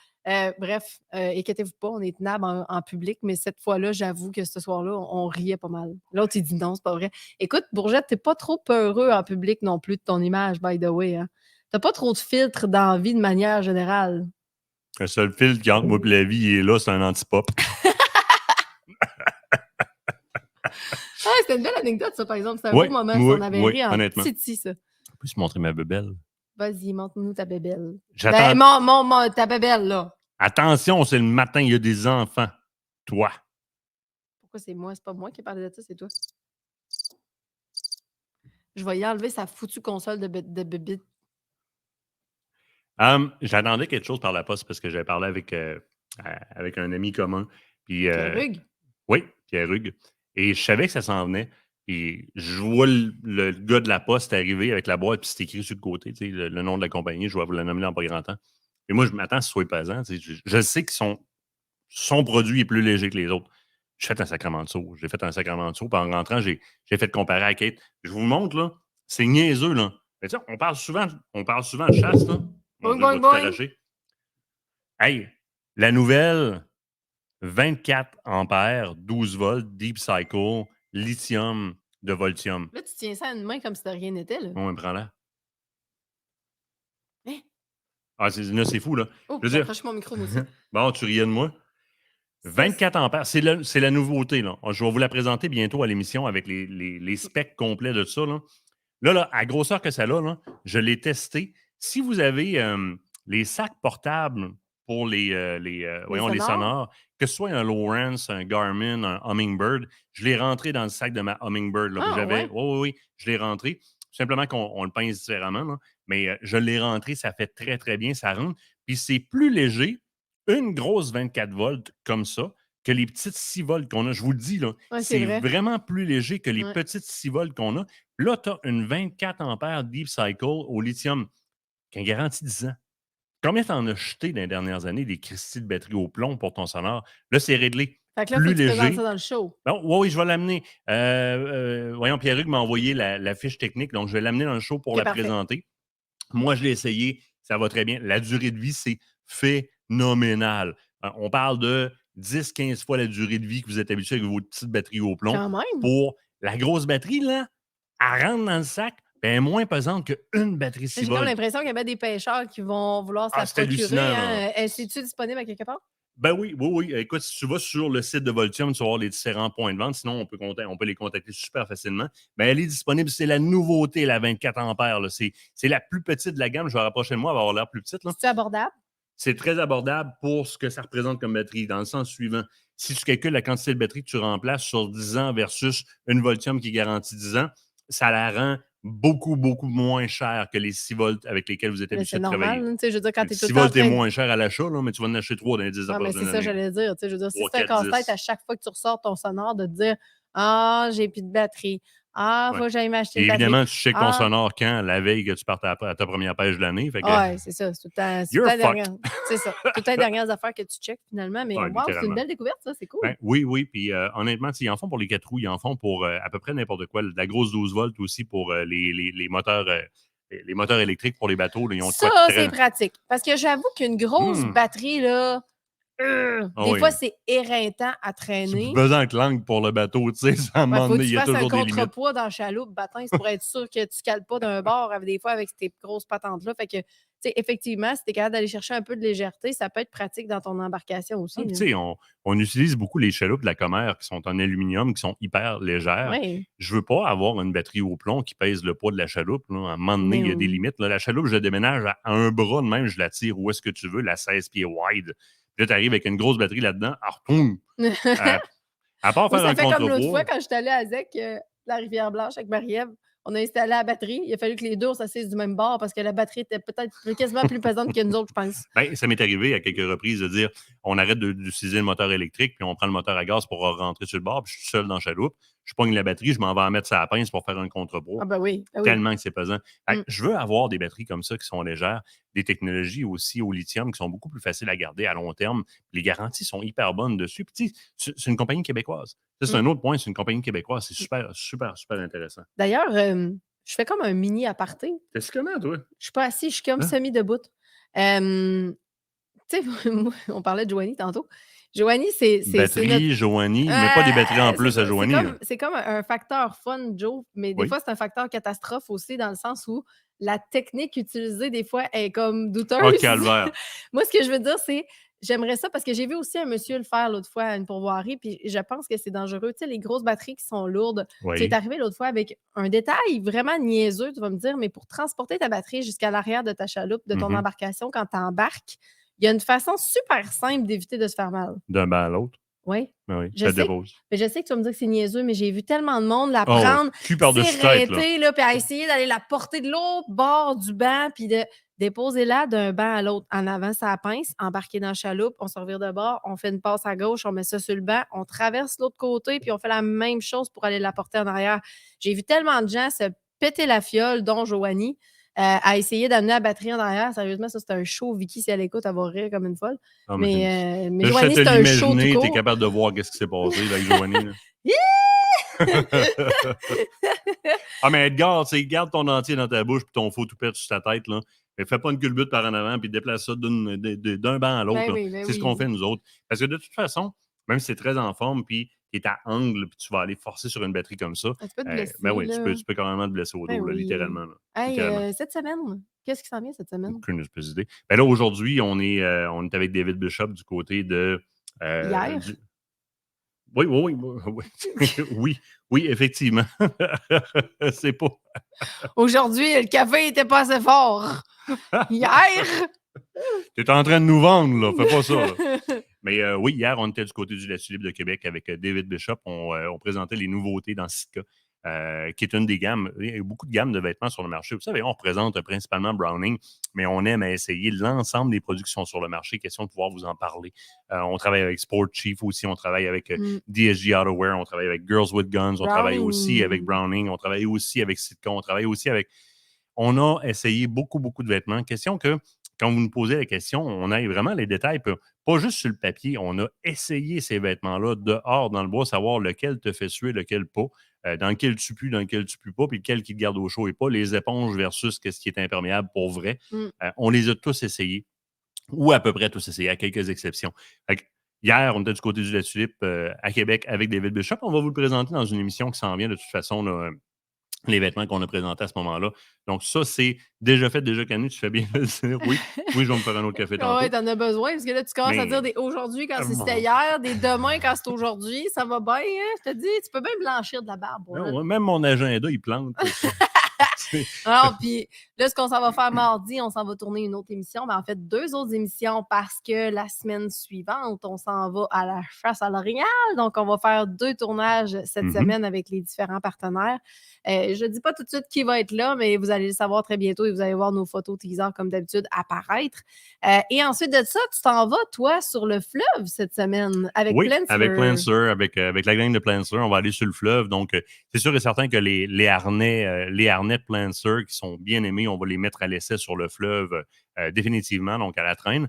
Bref, inquiétez-vous pas, on est tenable en public, mais cette fois-là, j'avoue que ce soir-là, on riait pas mal. L'autre, il dit non, c'est pas vrai. Écoute, Bourgette, t'es pas trop peureux en public non plus de ton image, by the way. Hein? T'as pas trop de filtres dans la vie de manière générale. Le seul filtre qui entre moi et la vie, il est là, c'est un antipop. C'était une belle anecdote, ça, par exemple. C'est un beau moment. On avait ri en titi, ça. Je peux te montrer ma bébelle? Vas-y, montre-nous ta bébelle. J'attends. Ta bébelle, là. Attention, c'est le matin, il y a des enfants. Toi. Pourquoi c'est moi? C'est pas moi qui ai parlé de ça, c'est toi. Je vais y enlever sa foutue console de bébé. J'attendais quelque chose par la poste parce que j'avais parlé avec un ami commun. Pierre Hugues? Oui, Pierre Hugues. Et je savais que ça s'en venait. Et je vois le gars de la poste arriver avec la boîte, puis c'est écrit sur le côté, le nom de la compagnie. Je vais vous le nommer dans pas grand temps. Et moi, je m'attends à ce soit pesant. Je sais que son produit est plus léger que les autres. J'ai fait un sacrement de saut. Puis en rentrant, j'ai fait comparer à Kate. Je vous montre, là, c'est niaiseux, là. Mais on parle souvent de chasse, là. Boing. Hey, la nouvelle 24 ampères, 12 volts, Deep Cycle, lithium de Voltium. Là, tu tiens ça à une main comme si de rien n'était, là. On prend-la. Hein? Ah, c'est fou, là. Oh, j'ai accroché mon micro, moi aussi. Bon, tu riais de moi. 24 ampères, c'est la nouveauté, là. Je vais vous la présenter bientôt à l'émission avec les specs complets de ça, là. Là, à grosseur que ça a, là, je l'ai testé. Si vous avez les sacs portables pour les sonores, que ce soit un Lowrance, un Garmin, un Hummingbird, je l'ai rentré dans le sac de ma Hummingbird. Là, oui, je l'ai rentré. Tout simplement qu'on le pince différemment, là, mais je l'ai rentré, ça fait très, très bien, ça rentre. Puis c'est plus léger, une grosse 24 volts comme ça, que les petites 6 volts qu'on a. Je vous le dis, là, c'est vraiment plus léger que les petites 6 volts qu'on a. Là, tu as une 24 ampères Deep Cycle au lithium qui a une garantie 10 ans. Combien t'en as jeté dans les dernières années des cristaux de batterie au plomb pour ton sonore? Là, c'est réglé. Fait que là, plus faut léger. Que tu présentes ça dans le show. Non, oui, je vais l'amener. Voyons, Pierre-Hugues m'a envoyé la fiche technique, donc je vais l'amener dans le show pour la présenter. Moi, je l'ai essayé, ça va très bien. La durée de vie, c'est phénoménal. On parle de 10-15 fois la durée de vie que vous êtes habitué avec vos petites batteries au plomb. Quand même. Pour la grosse batterie, là, elle rentre dans le sac, elle est moins pesante qu'une batterie 6 volts. J'ai comme l'impression qu'il y avait des pêcheurs qui vont vouloir se la procurer. C'est-tu disponible à quelque part? Ben oui. Écoute, si tu vas sur le site de Voltium, tu vas voir les différents points de vente. Sinon, on peut les contacter super facilement. Ben, elle est disponible. C'est la nouveauté, la 24 ampères. C'est la plus petite de la gamme. Je vais rapprocher de moi, elle va avoir l'air plus petite. C'est abordable? C'est très abordable pour ce que ça représente comme batterie. Dans le sens suivant, si tu calcules la quantité de batterie que tu remplaces sur 10 ans versus une Voltium qui garantit 10 ans, ça la rend beaucoup, beaucoup moins cher que les 6 volts avec lesquels vous êtes habitué de travailler. C'est normal. Je veux dire, quand tu es tout 6 volts est moins cher à l'achat, mais tu vas en acheter 3 dans les 10 ans. Mais c'est ça que j'allais dire. Je veux dire, si c'est un casse-tête à chaque fois que tu ressors ton sonore de te dire « Ah, j'ai plus de batterie. Ah, faut que j'aille m'acheter une batterie. » Évidemment, tu checkes ton sonore quand? La veille que tu partes à ta première page de l'année. Oui, c'est ça. C'est tout le temps les dernières affaires que tu checkes finalement. Mais wow, c'est une belle découverte, ça. C'est cool. Oui. Puis honnêtement, ils en font pour les 4 roues, ils en font pour à peu près n'importe quoi. De la grosse 12 volts aussi pour les moteurs. Les moteurs électriques pour les bateaux, là, ils ont ça, c'est pratique. Parce que j'avoue qu'une grosse batterie, là, Des fois, c'est éreintant à traîner. C'est pesant que l'angle pour le bateau, tu sais, à un moment donné, il y a toujours des limites. Faut que tu fasses un contrepoids dans la chaloupe, bâton, c'est pour être sûr que tu cales pas d'un bord, des fois, avec ces grosses patentes-là. Fait que, tu sais, effectivement, si tu es capable d'aller chercher un peu de légèreté, ça peut être pratique dans ton embarcation aussi. Tu sais, on utilise beaucoup les chaloupes de la Comair qui sont en aluminium, qui sont hyper légères. Oui. Je veux pas avoir une batterie au plomb qui pèse le poids de la chaloupe. Là. À un moment donné, il y a des limites. Là. La chaloupe, je la déménage à un bras de même, je la tire où est-ce que tu veux, la 16 pieds wide. Puis là, tu arrives avec une grosse batterie là-dedans, retourne. À part faire un fait comme l'autre fois contrepoids. quand j'étais allée à Zec, la Rivière-Blanche avec Marie-Ève. On a installé la batterie. Il a fallu que les deux s'assisent du même bord parce que la batterie était peut-être quasiment plus pesante que nous autres, je pense. Ben, ça m'est arrivé à quelques reprises de dire on arrête d'utiliser le moteur électrique puis on prend le moteur à gaz pour rentrer sur le bord puis je suis seul dans la chaloupe. Je pogne la batterie, je m'en vais en mettre sa pince pour faire un contrepoids. Ah ben oui. Tellement que c'est pesant. Je veux avoir des batteries comme ça qui sont légères, des technologies aussi au lithium qui sont beaucoup plus faciles à garder à long terme. Les garanties sont hyper bonnes dessus. Puis, c'est une compagnie québécoise. Ça, c'est un autre point, c'est une compagnie québécoise. C'est super, super, super intéressant. D'ailleurs, je fais comme un mini aparté. T'es comment, toi? Je suis pas assis, je suis comme semi-debout. Tu sais, on parlait de Joanie tantôt. Joanie, c'est batterie, Joanie, mais pas des batteries en plus à Joanie. C'est comme un facteur fun, Joe, mais des fois, c'est un facteur catastrophe aussi, dans le sens où la technique utilisée, des fois, est comme douteuse. Oh, calvaire. Moi, ce que je veux dire, c'est j'aimerais ça parce que j'ai vu aussi un monsieur le faire l'autre fois à une pourvoirie, puis je pense que c'est dangereux. Tu sais, les grosses batteries qui sont lourdes. Tu es arrivé l'autre fois avec un détail vraiment niaiseux, tu vas me dire, mais pour transporter ta batterie jusqu'à l'arrière de ta chaloupe, de ton embarcation, quand tu embarques, il y a une façon super simple d'éviter de se faire mal. D'un banc à l'autre. Oui. Oui, je sais que tu vas me dire que c'est niaiseux, mais j'ai vu tellement de monde la prendre, s'arrêter, puis à essayer d'aller la porter de l'autre bord du banc, puis de déposer-la d'un banc à l'autre, en avant sa pince, embarquer dans la chaloupe, on se revire de bord, on fait une passe à gauche, on met ça sur le banc, on traverse l'autre côté, puis on fait la même chose pour aller la porter en arrière. J'ai vu tellement de gens se péter la fiole, dont Joanie, à essayer d'amener la batterie en arrière. Sérieusement, ça, c'est un show. Vicky, si elle écoute, elle va rire comme une folle. Non, mais Joanie, c'est un show tout court. T'es capable de voir qu'est-ce qui s'est passé avec Joanie. Mais Edgar, garde ton dentier dans ta bouche puis ton faux toupette sur ta tête. Là. Mais fais pas une culbute par en avant puis déplace ça d'un banc à l'autre. C'est ce qu'on fait, nous autres. Parce que de toute façon, même si c'est très en forme puis tu es à angle puis tu vas aller forcer sur une batterie comme ça, tu peux te blesser, tu peux carrément te blesser au dos, là, littéralement. Là. Hey, cette semaine, qu'est-ce qui s'en vient cette semaine? Aucune espèce d'idée. Là, aujourd'hui, on est avec David Bishop du côté de... Hier? Oui, effectivement. C'est pas... Aujourd'hui, le café n'était pas assez fort. Hier? Tu es en train de nous vendre, là. Fais pas ça, là. Mais oui, hier, on était du côté du Laitue Libre de Québec avec David Bishop. On présentait les nouveautés dans Sitka, qui est une des gammes. Il y a beaucoup de gammes de vêtements sur le marché. Vous savez, on représente principalement Browning, mais on aime essayer l'ensemble des produits qui sont sur le marché. Question de pouvoir vous en parler. On travaille avec Sport Chief aussi. On travaille avec DSG Outerwear. On travaille avec Girls with Guns. On travaille aussi avec Browning. On travaille aussi avec Sitka. On travaille aussi avec... On a essayé beaucoup, beaucoup de vêtements. Question que quand vous nous posez la question, on a vraiment les détails, pas juste sur le papier. On a essayé ces vêtements-là dehors, dans le bois, savoir lequel te fait suer, lequel pas, dans lequel tu pues, dans lequel tu pues pas, puis lequel qui te garde au chaud et pas, les éponges versus ce qui est imperméable pour vrai. On les a tous essayés, ou à peu près tous essayés, à quelques exceptions. Hier, on était du côté du La Tulipe à Québec avec David Bishop. On va vous le présenter dans une émission qui s'en vient de toute façon, là, les vêtements qu'on a présentés à ce moment-là. Donc, ça, c'est déjà fait, déjà canné. Tu fais bien de le dire. Oui, je vais me faire un autre café tantôt. Oui, t'en as besoin, parce que là, tu commences à dire des aujourd'hui quand c'était hier, des demain quand c'est aujourd'hui. Ça va bien, hein? Je te dis, tu peux même blanchir de la barbe. Non, même mon agenda, il plante. Alors, puis là, ce qu'on s'en va faire mardi, on s'en va tourner une autre émission. Mais en fait, 2 autres émissions parce que la semaine suivante, on s'en va à la chasse à l'Orignal. Donc, on va faire 2 tournages cette semaine avec les différents partenaires. Je ne dis pas tout de suite qui va être là, mais vous allez le savoir très bientôt et vous allez voir nos photos teasers comme d'habitude apparaître. Et ensuite de ça, tu t'en vas, toi, sur le fleuve cette semaine avec Plancer. Avec Plancer, avec la gang de Plancer, on va aller sur le fleuve. Donc, c'est sûr et certain que les harnais de Plancer qui sont bien aimés, on va les mettre à l'essai sur le fleuve définitivement, donc à la traîne.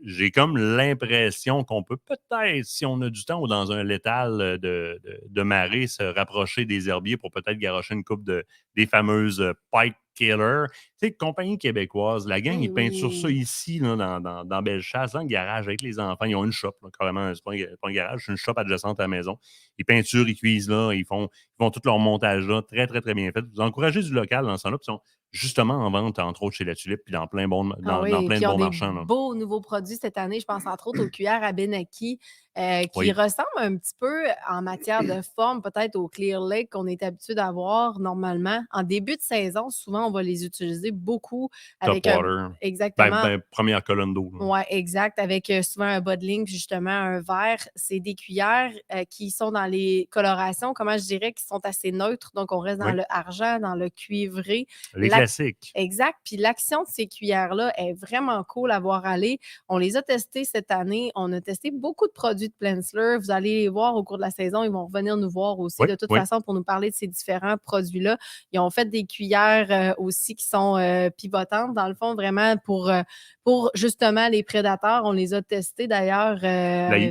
J'ai comme l'impression qu'on peut peut-être, si on a du temps ou dans un létal de marée, se rapprocher des herbiers pour peut-être garrocher une coupe des fameuses Pike Killer. Tu sais, compagnie québécoise, la gang, Eh ils peinturent ça oui. ici, là, dans Bellechasse, dans le garage avec les enfants. Ils ont une shop, là, carrément. C'est pas un garage, c'est une shop adjacente à la maison. Ils peinturent, ils cuisent là, ils font tout leur montage là, très, très, très bien fait. Vous encouragez du local dans ce temps-là, puis ils sont justement en vente, entre autres, chez La Tulipe, puis dans Ah dans oui, plein puis de ils ont bons des marchands, là. beaux nouveaux produits cette année. Je pense entre autres aux cuillères à Benaki, qui Oui. ressemblent un petit peu en matière de forme, peut-être au Clear Lake qu'on est habitué d'avoir normalement. En début de saison, souvent, on va les utiliser beaucoup avec un Topwater. exactement. Première colonne d'eau, là. Oui, exact, avec souvent un bas de ligne, puis justement un verre. C'est des cuillères qui sont dans les colorations, comment je dirais, qui sont assez neutres. Donc, on reste dans Oui. le argent, dans le cuivré. Les classiques. Exact. Puis l'action de ces cuillères-là est vraiment cool à voir aller. On les a testées cette année. On a testé beaucoup de produits de Plensler. Vous allez les voir au cours de la saison. Ils vont revenir nous voir aussi Oui, de toute oui. façon pour nous parler de ces différents produits-là. Ils ont fait des cuillères aussi qui sont pivotantes, dans le fond, vraiment pour justement les prédateurs. On les a testés d'ailleurs.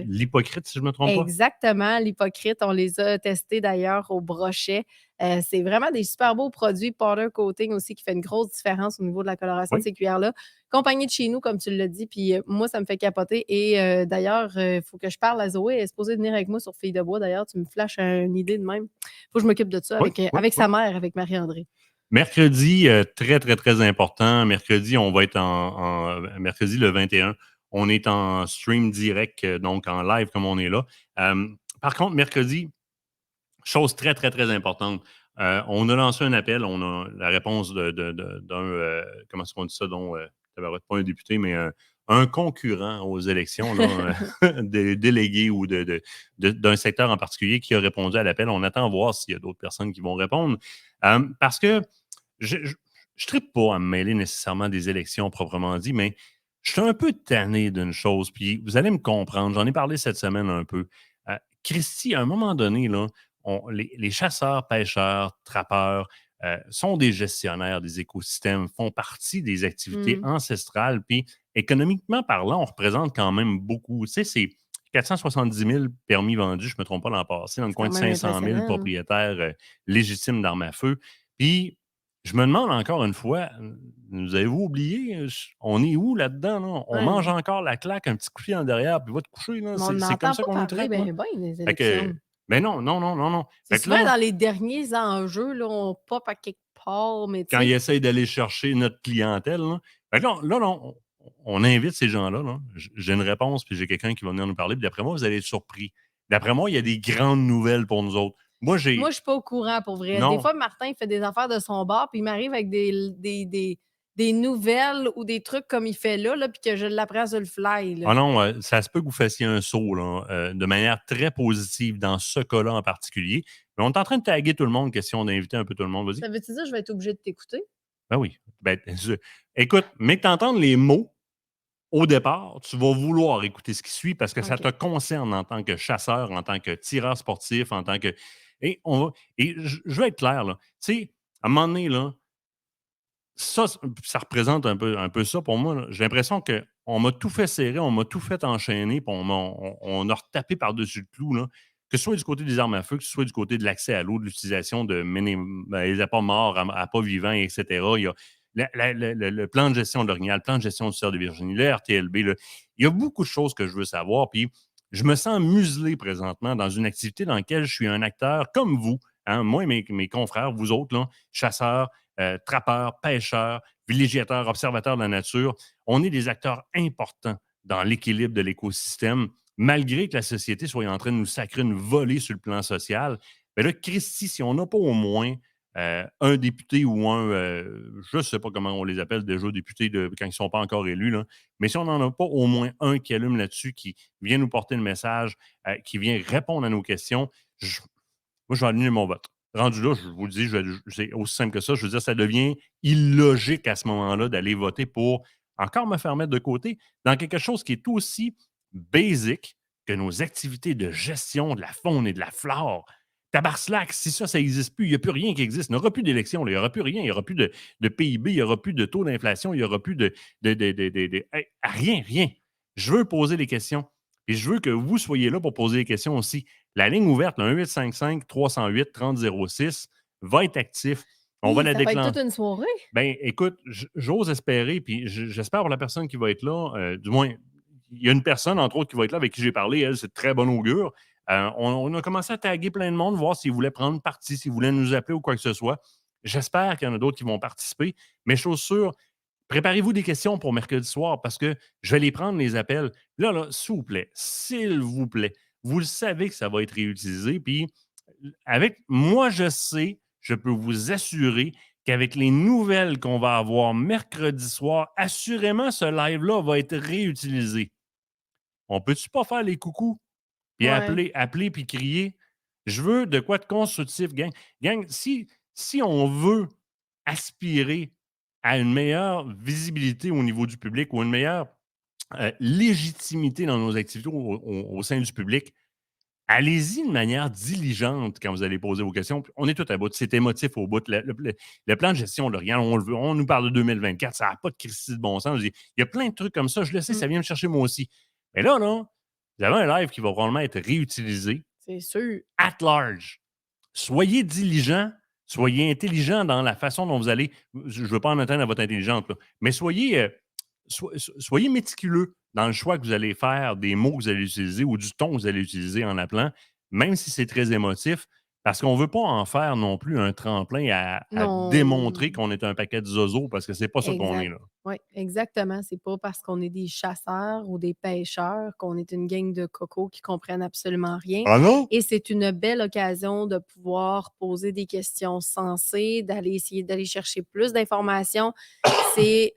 L'hypocrite, si je ne me trompe pas. Exactement, l'hypocrite, on les a testés d'ailleurs au brochet. C'est vraiment des super beaux produits. Powder coating aussi qui fait une grosse différence au niveau de la coloration de Oui. ces cuillères-là. Compagnie de chez nous, comme tu l'as dit, puis moi, ça me fait capoter. Et d'ailleurs, il faut que je parle à Zoé. Elle est supposée venir avec moi sur Filles de bois. D'ailleurs, tu me flashes une idée de même. Il faut que je m'occupe de ça Oui, oui, avec oui. sa mère, avec Marie-André. Mercredi, très, très, très important. Mercredi, on va être mercredi le 21. On est en stream direct, donc en live comme on est là. Par contre, mercredi, chose très, très, très importante. On a lancé un appel. On a la réponse d'un, comment est-ce qu'on dit ça, pas un député, mais un concurrent aux élections, là, des délégués ou d'un secteur en particulier qui a répondu à l'appel. On attend voir s'il y a d'autres personnes qui vont répondre. Parce que je ne trippe pas à me mêler nécessairement des élections proprement dit, mais je suis un peu tanné d'une chose, puis vous allez me comprendre. J'en ai parlé cette semaine un peu. Christy, à un moment donné, là, les chasseurs, pêcheurs, trappeurs sont des gestionnaires des écosystèmes, font partie des activités ancestrales, puis économiquement parlant, on représente quand même beaucoup. Tu sais, c'est 470 000 permis vendus, je ne me trompe pas l'an passé, dans le C'est coin quand de même 500 000 impressionnant, hein? propriétaires légitimes d'armes à feu. Puis, je me demande encore une fois, nous avez-vous oublié? On est où là-dedans? Là? On mange Ouais. encore la claque, un petit coup de pied en derrière, puis va te coucher. Là. Mais on C'est comme n'entend ça pas qu'on nous parler traite. Là. bien, bien des Fait que, élections. ben non, non, non, non, non. C'est Fait que souvent là, dans les derniers enjeux, là, on pop à quelque part, mais tu quand ils sais. essayent d'aller chercher notre clientèle, là, fait que là, on invite ces gens-là. Là. J'ai une réponse, puis j'ai quelqu'un qui va venir nous parler. Puis d'après moi, vous allez être surpris. D'après moi, il y a des grandes nouvelles pour nous autres. Moi, Moi, je suis pas au courant pour vrai. Des Non. fois, Martin, il fait des affaires de son bar, puis il m'arrive avec des nouvelles ou des trucs comme il fait là, puis que je l'apprends sur le fly, là. Ah non, ça se peut que vous fassiez un saut là, de manière très positive dans ce cas-là en particulier. Mais on est en train de taguer tout le monde, question d'inviter un peu tout le monde. Vas-y. Ça veut-tu dire que je vais être obligée de t'écouter? Ben oui. Ben, écoute, mais que tu entendes les mots au départ, tu vas vouloir écouter ce qui suit parce que ça te OK. concerne en tant que chasseur, en tant que tireur sportif, en tant que. Et je vais être clair, là. Tu sais, à un moment donné, là, ça représente un peu ça pour moi. Là. J'ai l'impression qu'on m'a tout fait serrer, on m'a tout fait enchaîner, puis on a retapé par-dessus le clou. Là. Que ce soit du côté des armes à feu, que ce soit du côté de l'accès à l'eau, de l'utilisation de les appâts morts à pas vivants, etc. Il y a le plan de gestion de l'orignal, le plan de gestion du cerf de Virginie, le RTLB. Là. Il y a beaucoup de choses que je veux savoir. Puis je me sens muselé présentement dans une activité dans laquelle je suis un acteur comme vous. Hein, moi et mes confrères, vous autres, là, chasseurs, trappeurs, pêcheurs, villégiateurs, observateurs de la nature. On est des acteurs importants dans l'équilibre de l'écosystème, malgré que la société soit en train de nous sacrer une volée sur le plan social. Mais là, Christy, si on n'a pas au moins un député ou je ne sais pas comment on les appelle déjà, députés quand ils ne sont pas encore élus, là, mais si on n'en a pas au moins un qui allume là-dessus, qui vient nous porter le message, qui vient répondre à nos questions, moi, je vais annuler mon vote. Rendu là, je vous le dis, c'est aussi simple que ça. Je veux dire, ça devient illogique à ce moment-là d'aller voter pour encore me faire mettre de côté dans quelque chose qui est aussi basique que nos activités de gestion de la faune et de la flore. Tabarslac, si ça n'existe plus, il n'y a plus rien qui existe. Il n'y aura plus d'élections, il n'y aura plus rien, il n'y aura plus de PIB, il n'y aura plus de taux d'inflation, il n'y aura plus rien, rien. Je veux poser des questions. Et je veux que vous soyez là pour poser des questions aussi. La ligne ouverte, le 1-855-308-3006, va être actif. On va la Ça va être déclencher. toute une soirée. Ben, écoute, j'ose espérer, puis j'espère pour la personne qui va être là, du moins, il y a une personne, entre autres, qui va être là, avec qui j'ai parlé, elle, c'est de très bon augure. On a commencé à taguer plein de monde, voir s'ils voulaient prendre parti, s'ils voulaient nous appeler ou quoi que ce soit. J'espère qu'il y en a d'autres qui vont participer, mais chose sûre, préparez-vous des questions pour mercredi soir parce que je vais les prendre, les appels. Là, s'il vous plaît, vous le savez que ça va être réutilisé, puis avec moi, je peux vous assurer qu'avec les nouvelles qu'on va avoir mercredi soir, assurément, ce live-là va être réutilisé. On peut-tu pas faire les coucous? Puis Ouais. appeler puis crier? Je veux de quoi de constructif, gang. Gang, si on veut aspirer à une meilleure visibilité au niveau du public ou une meilleure légitimité dans nos activités au sein du public, allez-y de manière diligente quand vous allez poser vos questions. On est tout à bout. C'est émotif au bout. Le plan de gestion, là, regarde, on le veut. On nous parle de 2024. Ça n'a pas de crise de bon sens. Il y a plein de trucs comme ça. Je le sais, ça vient me chercher moi aussi. Mais là, vous avez un live qui va probablement être réutilisé C'est sûr. at large. Soyez diligent, soyez intelligent dans la façon dont vous allez. Je ne veux pas en atteindre à votre intelligence, là, mais soyez méticuleux dans le choix que vous allez faire des mots que vous allez utiliser ou du ton que vous allez utiliser en appelant, même si c'est très émotif, parce qu'on ne veut pas en faire non plus un tremplin à démontrer Non. qu'on est un paquet de zozos, parce que c'est pas ça qu'on est Exact. là. Oui, exactement. C'est pas parce qu'on est des chasseurs ou des pêcheurs qu'on est une gang de cocos qui comprennent absolument rien. Ah non? Et c'est une belle occasion de pouvoir poser des questions sensées, d'aller essayer d'aller chercher plus d'informations. C'est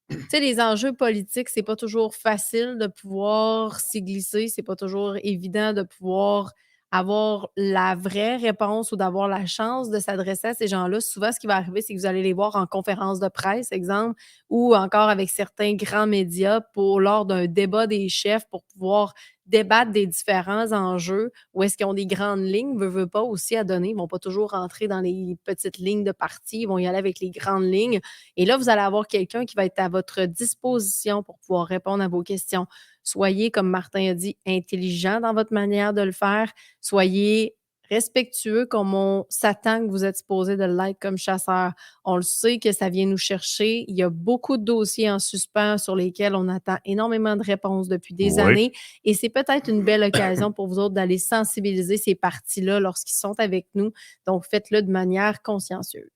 Tu sais, les enjeux politiques, c'est pas toujours facile de pouvoir s'y glisser. C'est pas toujours évident de pouvoir avoir la vraie réponse ou d'avoir la chance de s'adresser à ces gens-là. Souvent, ce qui va arriver, c'est que vous allez les voir en conférence de presse, exemple, ou encore avec certains grands médias lors d'un débat des chefs pour pouvoir débattre des différents enjeux ou est-ce qu'ils ont des grandes lignes, veut pas aussi à donner. Ils vont pas toujours rentrer dans les petites lignes de parti, ils vont y aller avec les grandes lignes. Et là, vous allez avoir quelqu'un qui va être à votre disposition pour pouvoir répondre à vos questions. Soyez, comme Martin a dit, intelligent dans votre manière de le faire. Soyez respectueux comme on s'attend que vous êtes supposé de l'être comme chasseur. On le sait que ça vient nous chercher. Il y a beaucoup de dossiers en suspens sur lesquels on attend énormément de réponses depuis des Oui. années. Et c'est peut-être une belle occasion pour vous autres d'aller sensibiliser ces parties-là lorsqu'ils sont avec nous. Donc, faites-le de manière consciencieuse.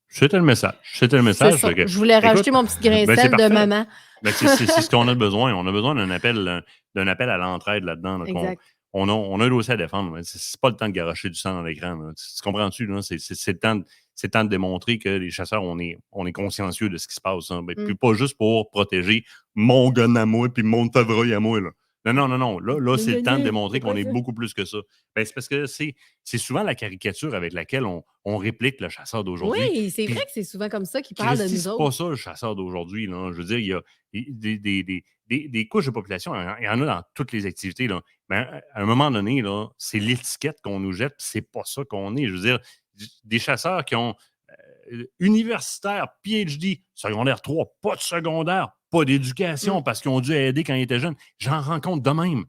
C'était le message. C'était le C'est message. ça. Je voulais rajouter mon petit grain de Ben, c'est sel de parfait. maman. Ben, c'est ce qu'on a besoin. On a besoin d'un appel à l'entraide là-dedans. Là, Exact. on a un dossier à défendre. Mais c'est pas le temps de garocher du sang dans l'écran. Là. Tu comprends-tu? Là? C'est le temps de démontrer que les chasseurs, on est consciencieux de ce qui se passe. Hein. Puis pas juste pour protéger mon gun à moi puis mon tavreuil à moi. Là. Non. Là, c'est le temps de démontrer qu'on est beaucoup plus que ça. Ben, c'est parce que c'est souvent la caricature avec laquelle on réplique le chasseur d'aujourd'hui. Oui, c'est Puis, vrai que c'est souvent comme ça qu'ils parlent de Christy, nous c'est autres. pas ça le chasseur d'aujourd'hui. Là. Je veux dire, il y a des couches de population, il y en a dans toutes les activités. Là. Mais à un moment donné, là, c'est l'étiquette qu'on nous jette, puis c'est pas ça qu'on est. Je veux dire, des chasseurs qui ont universitaire, PhD, secondaire 3, pas de secondaire, pas d'éducation parce qu'ils ont dû aider quand ils étaient jeunes. J'en rencontre de même.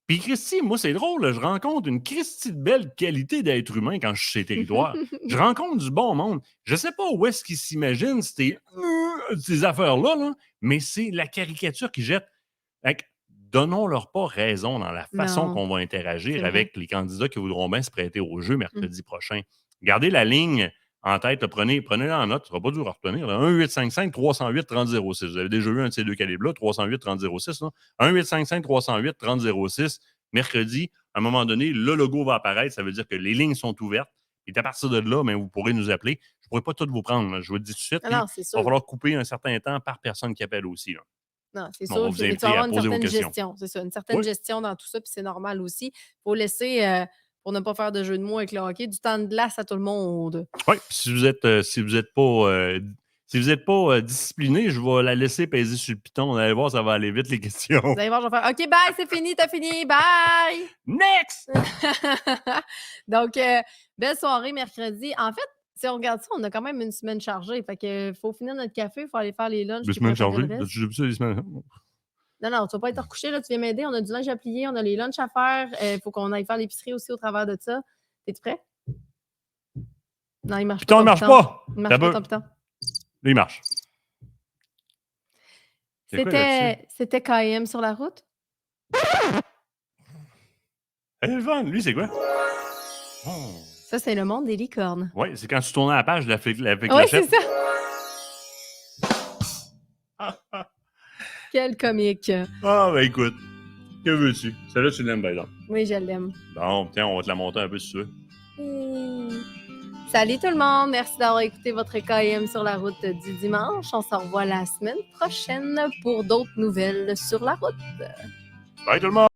Puis Christy, moi, c'est drôle, là, je rencontre une Christy de belle qualité d'être humain quand je suis sur ces territoires. Je rencontre du bon monde. Je sais pas où est-ce qu'ils s'imaginent ces affaires-là, là, mais c'est la caricature qu'ils jettent. Donnons-leur pas raison dans la façon Non, qu'on va c'est interagir vrai. avec les candidats qui voudront bien se prêter au jeu mercredi prochain. Gardez la ligne en tête, là, prenez-la en note, ce ne sera pas dur à retenir. 1-855-308-3006. Vous avez déjà eu un de ces deux calibres-là, 308-3006. 1-855-308-3006. Mercredi, à un moment donné, le logo va apparaître. Ça veut dire que les lignes sont ouvertes. Et à partir de là, vous pourrez nous appeler. Je ne pourrai pas toutes vous prendre, là, je vous le dis tout de suite. Non, c'est Il sûr. va falloir couper un certain temps par personne qui appelle aussi. Là. Non, c'est On va sûr. vous Mais tu vas inviter à avoir une poser vos certaine questions. gestion. C'est ça, une certaine gestion dans tout ça, puis c'est normal aussi. Il faut laisser, pour ne pas faire de jeu de mots avec le hockey, du temps de glace à tout le monde. Oui, si vous êtes pas discipliné, je vais la laisser peser sur le piton. Vous allez voir, ça va aller vite, les questions. Vous allez voir, je vais faire OK, bye, c'est fini, t'as fini, bye! Next! Donc, belle soirée mercredi. En fait, si on regarde ça, on a quand même une semaine chargée. Fait que faut finir notre café, il faut aller faire les lunchs. Des puis semaines préparer chargées. le reste. As-tu vu ça, les semaines? Non, tu vas pas être recouché, là, tu viens m'aider. On a du linge à plier, on a les lunchs à faire. Il faut qu'on aille faire l'épicerie aussi au travers de ça. Es-tu prêt? Non, il marche Piton, pas. il marche pas! Il marche pas, ton piton. Là, il marche. C'était KM sur la route? Hey, le fun, lui, c'est quoi? Oh. Ça, c'est le monde des licornes. Oui, c'est quand tu tournais la page avec Oui, c'est ça! Quel comique! Ah, ben écoute, que veux-tu? Celle-là, tu l'aimes, ben Oui, je l'aime. Bon, tiens, on va te la monter un peu si tu veux. Salut tout le monde! Merci d'avoir écouté votre KM sur la route du dimanche. On se revoit la semaine prochaine pour d'autres nouvelles sur la route. Bye tout le monde!